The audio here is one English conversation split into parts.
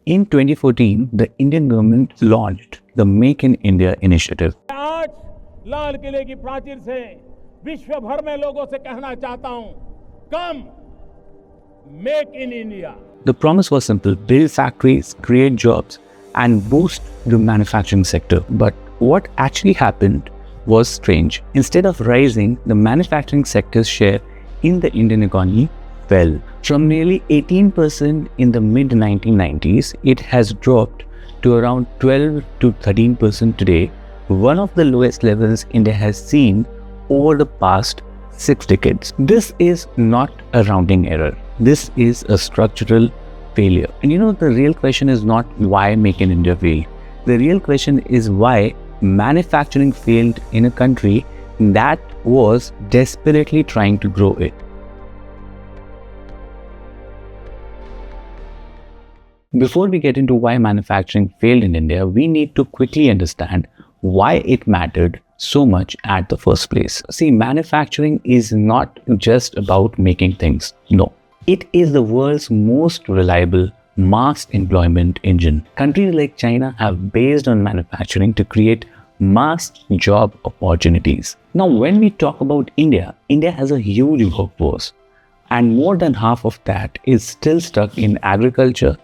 In 2014, the Indian government launched the Make in India initiative. आज लाल किले की प्राचीर से विश्व भर में लोगों से कहना चाहता हूं, कम make in India. The promise was simple: build factories, create jobs, and boost the manufacturing sector. But what actually happened was strange. Instead of rising, the manufacturing sector's share in the Indian economy fell. From nearly 18% in the mid-1990s, it has dropped to around 12 to 13% today, one of the lowest levels India has seen over the past 6 decades. This is not a rounding error. This is a structural failure. And the real question is not why Make in India failed. The real question is why manufacturing failed in a country that was desperately trying to grow it. Before we get into why manufacturing failed in India, we need to quickly understand why it mattered so much at the first place. See, manufacturing is not just about making things. No. It is the world's most reliable mass employment engine. Countries like China have based on manufacturing to create mass job opportunities. Now, when we talk about India, India has a huge workforce, and more than half of that is still stuck in agriculture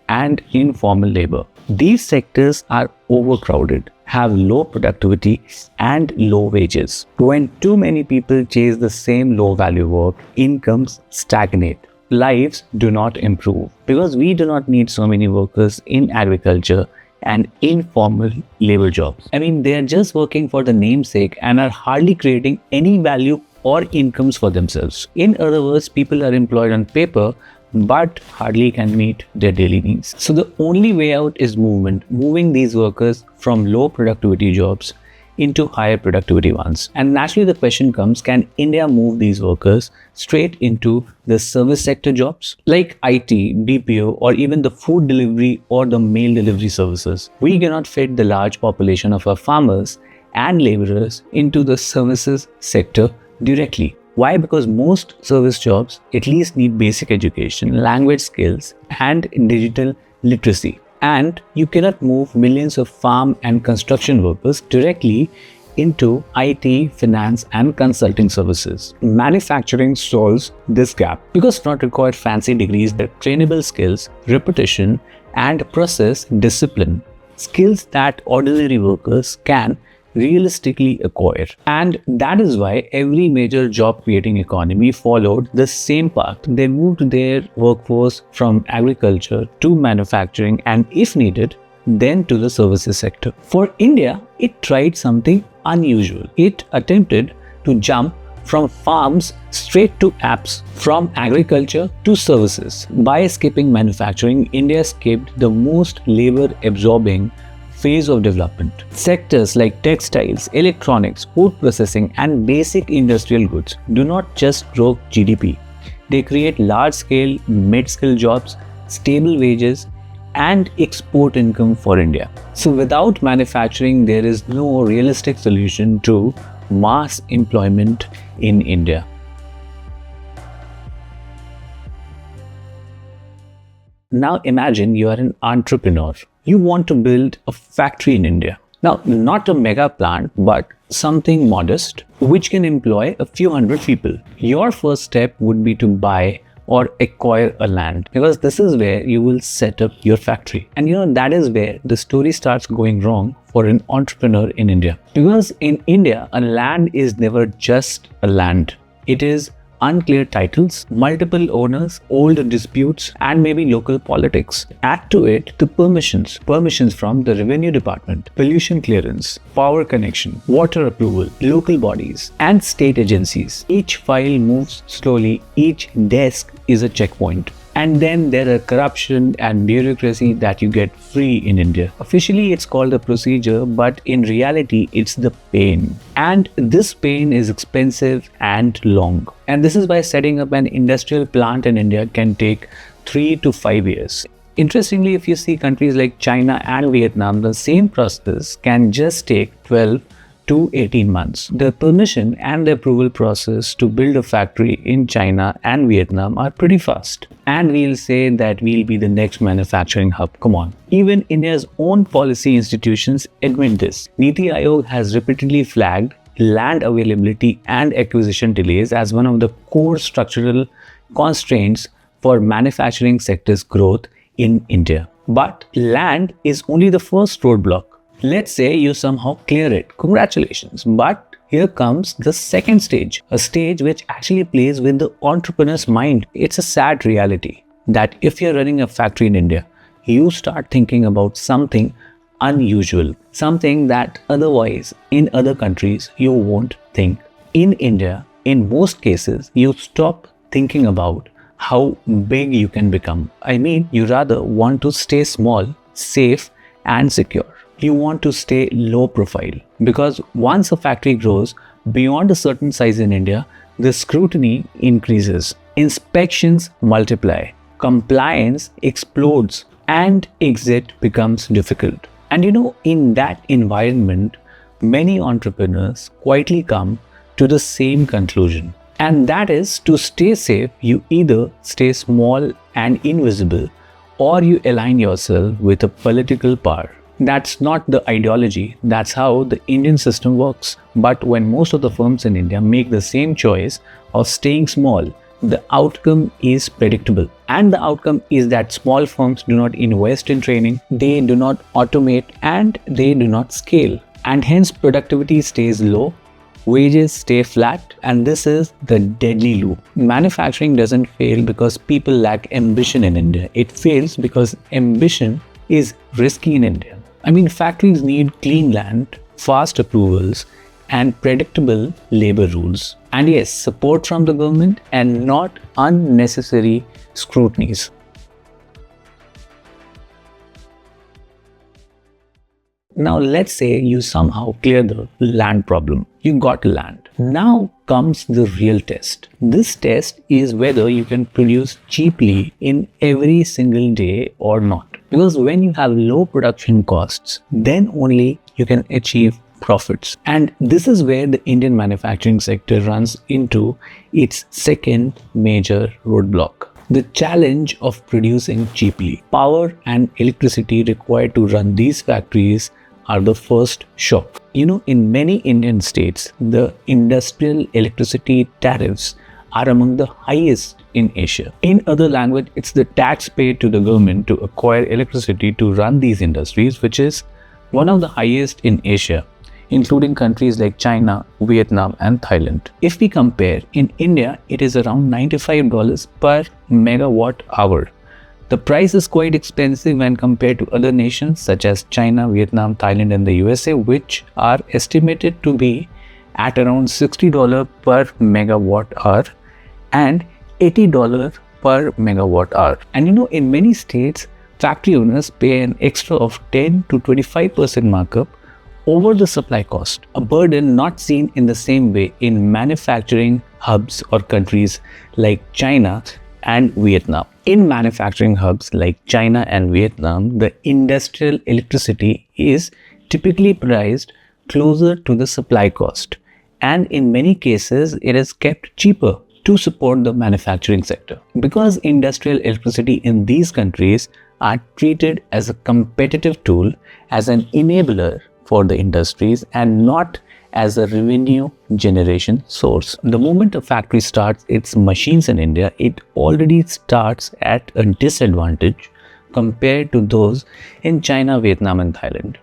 and informal labor. These sectors are overcrowded, have low productivity and low wages. When too many people chase the same low-value work, incomes stagnate. Lives do not improve because we do not need so many workers in agriculture and informal labor jobs. They are just working for the namesake and are hardly creating any value or incomes for themselves. In other words, people are employed on paper but hardly can meet their daily needs. So the only way out is movement, moving these workers from low productivity jobs into higher productivity ones. And naturally the question comes, can India move these workers straight into the service sector jobs like IT, BPO, or even the food delivery or the mail delivery services? We cannot fit the large population of our farmers and laborers into the services sector directly. Why? Because most service jobs at least need basic education, language skills, and digital literacy. And you cannot move millions of farm and construction workers directly into IT, finance, and consulting services. Manufacturing solves this gap because it does not require fancy degrees, but trainable skills, repetition, and process discipline. Skills that ordinary workers can realistically acquire. And that is why every major job creating economy followed the same path. They moved their workforce from agriculture to manufacturing and, if needed, then to the services sector. For India, it tried something unusual. It attempted to jump from farms straight to apps, from agriculture to services. By skipping manufacturing, India skipped the most labor-absorbing phase of development. Sectors like textiles, electronics, food processing, and basic industrial goods do not just grow GDP. They create large-scale, mid-skill jobs, stable wages, and export income for India. So without manufacturing, there is no realistic solution to mass employment in India. Now imagine you are an entrepreneur. You want to build a factory in India. Now, not a mega plant, but something modest, which can employ a few hundred people. Your first step would be to buy or acquire a land, because this is where you will set up your factory. And that is where the story starts going wrong for an entrepreneur in India. Because in India, a land is never just a land. It is unclear titles, multiple owners, old disputes, and maybe local politics. Add to it the permissions from the revenue department, pollution clearance, power connection, water approval, local bodies, and state agencies. Each file moves slowly, each desk is a checkpoint. And then there are corruption and bureaucracy that you get free in India. Officially, it's called a procedure, but in reality, it's the pain. And this pain is expensive and long. And this is why setting up an industrial plant in India can take 3 to 5 years. Interestingly, if you see countries like China and Vietnam, the same process can just take 12 to 18 months. The permission and the approval process to build a factory in China and Vietnam are pretty fast. And we'll say that we'll be the next manufacturing hub. Come on. Even India's own policy institutions admit this. Niti Aayog has repeatedly flagged land availability and acquisition delays as one of the core structural constraints for manufacturing sector's growth in India. But land is only the first roadblock. Let's say you somehow clear it. Congratulations. But here comes the second stage, a stage which actually plays with the entrepreneur's mind. It's a sad reality that if you're running a factory in India, you start thinking about something unusual, something that otherwise in other countries you won't think. In India, in most cases, you stop thinking about how big you can become. I mean, you rather want to stay small, safe, and secure. You want to stay low profile because once a factory grows beyond a certain size in India, the scrutiny increases, inspections multiply, compliance explodes, and exit becomes difficult. And in that environment, many entrepreneurs quietly come to the same conclusion. And that is, to stay safe, you either stay small and invisible or you align yourself with a political power. That's not the ideology, that's how the Indian system works. But when most of the firms in India make the same choice of staying small, the outcome is predictable. And the outcome is that small firms do not invest in training, they do not automate, and they do not scale. And hence productivity stays low, wages stay flat, and this is the deadly loop. Manufacturing doesn't fail because people lack ambition in India. It fails because ambition is risky in India. I mean, factories need clean land, fast approvals, and predictable labor rules. And yes, support from the government and not unnecessary scrutinies. Now let's say you somehow clear the land problem. You got land. Now comes the real test. This test is whether you can produce cheaply in every single day or not. Because when you have low production costs, then only you can achieve profits. And this is where the Indian manufacturing sector runs into its second major roadblock. The challenge of producing cheaply. Power and electricity required to run these factories are the first shock. In many Indian states, the industrial electricity tariffs are among the highest in Asia. In other language, it's the tax paid to the government to acquire electricity to run these industries, which is one of the highest in Asia, including countries like China, Vietnam, and Thailand. If we compare, in India, it is around $95 per megawatt hour. The price is quite expensive when compared to other nations such as China, Vietnam, Thailand, and the USA, which are estimated to be at around $60 per megawatt hour and $80 per megawatt hour. And in many states, factory owners pay an extra of 10 to 25% markup over the supply cost, a burden not seen in the same way in manufacturing hubs or countries like China and Vietnam. In manufacturing hubs like China and Vietnam, the industrial electricity is typically priced closer to the supply cost, and in many cases it is kept cheaper to support the manufacturing sector. Because industrial electricity in these countries are treated as a competitive tool, as an enabler for the industries, and not as a revenue generation source. The moment a factory starts its machines in India, it already starts at a disadvantage compared to those in China, Vietnam, and Thailand.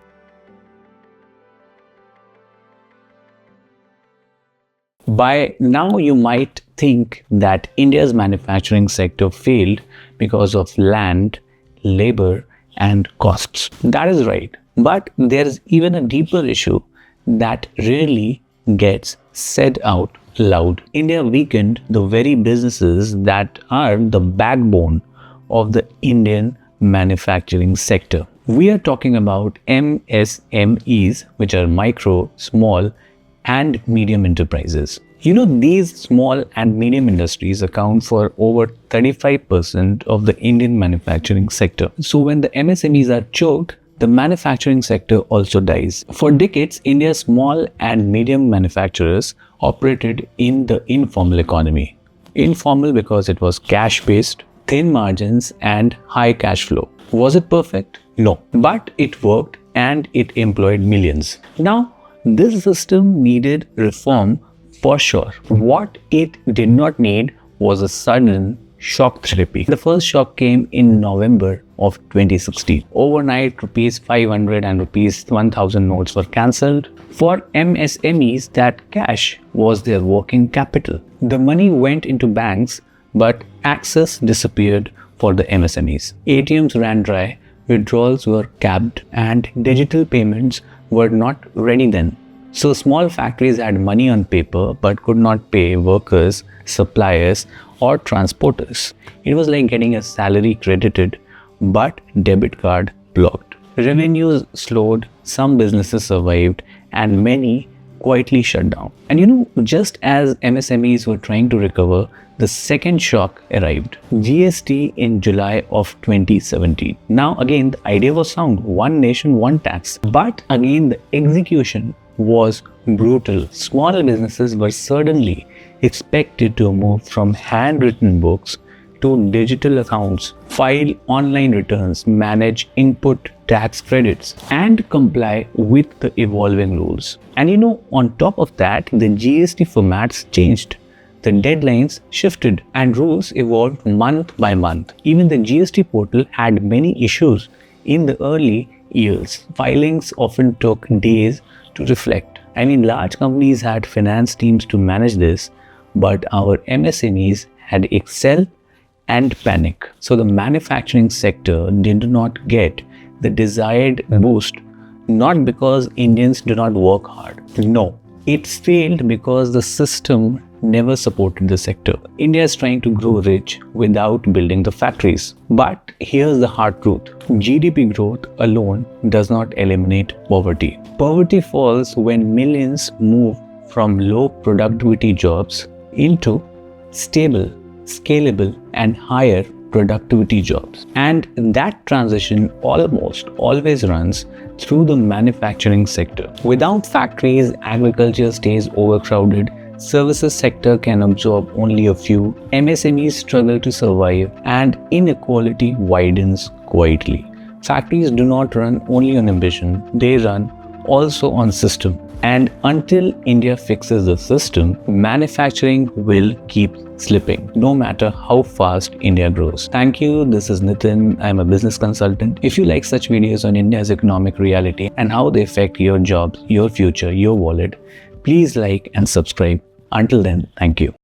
By now, you might think that India's manufacturing sector failed because of land, labor, and costs. That is right. But there is even a deeper issue that rarely gets said out loud. India weakened the very businesses that are the backbone of the Indian manufacturing sector. We are talking about MSMEs, which are micro, small, and medium enterprises. These small and medium industries account for over 35% of the Indian manufacturing sector. So when the MSMEs are choked, the manufacturing sector also dies. For decades, India's small and medium manufacturers operated in the informal economy. Informal because it was cash-based, thin margins and high cash flow. Was it perfect? No. But it worked and it employed millions. Now, this system needed reform for sure. What it did not need was a sudden shock therapy. The first shock came in November of 2016. Overnight, rupees 500 and rupees 1000 notes were cancelled. For MSMEs, that cash was their working capital. The money went into banks, but access disappeared for the MSMEs. ATMs ran dry, withdrawals were capped, and digital payments were not ready then. So small factories had money on paper but could not pay workers, suppliers, or transporters. It was like getting a salary credited but debit card blocked. Revenues slowed, some businesses survived, and many quietly shut down. And just as MSMEs were trying to recover, the second shock arrived. GST in July of 2017. Now again, the idea was sound, one nation, one tax. But again, the execution was brutal. Small businesses were suddenly expected to move from handwritten books to digital accounts, file online returns, manage input tax credits, and comply with the evolving rules. And on top of that, the GST formats changed. The deadlines shifted and rules evolved month by month. Even the GST portal had many issues in the early years. Filings often took days to reflect. Large companies had finance teams to manage this, but our MSMEs had Excel and panic. So the manufacturing sector did not get the desired boost, not because Indians do not work hard. No, it failed because the system never supported the sector. India is trying to grow rich without building the factories. But here's the hard truth. GDP growth alone does not eliminate poverty. Poverty falls when millions move from low productivity jobs into stable, scalable, and higher productivity jobs. And that transition almost always runs through the manufacturing sector. Without factories, agriculture stays overcrowded, services sector can absorb only a few, MSMEs struggle to survive, and inequality widens quietly. Factories do not run only on ambition, they run also on system. And until India fixes the system, manufacturing will keep slipping, no matter how fast India grows. Thank you. This is Nitin. I'm a business consultant. If you like such videos on India's economic reality and how they affect your jobs, your future, your wallet, please like and subscribe. Until then, thank you.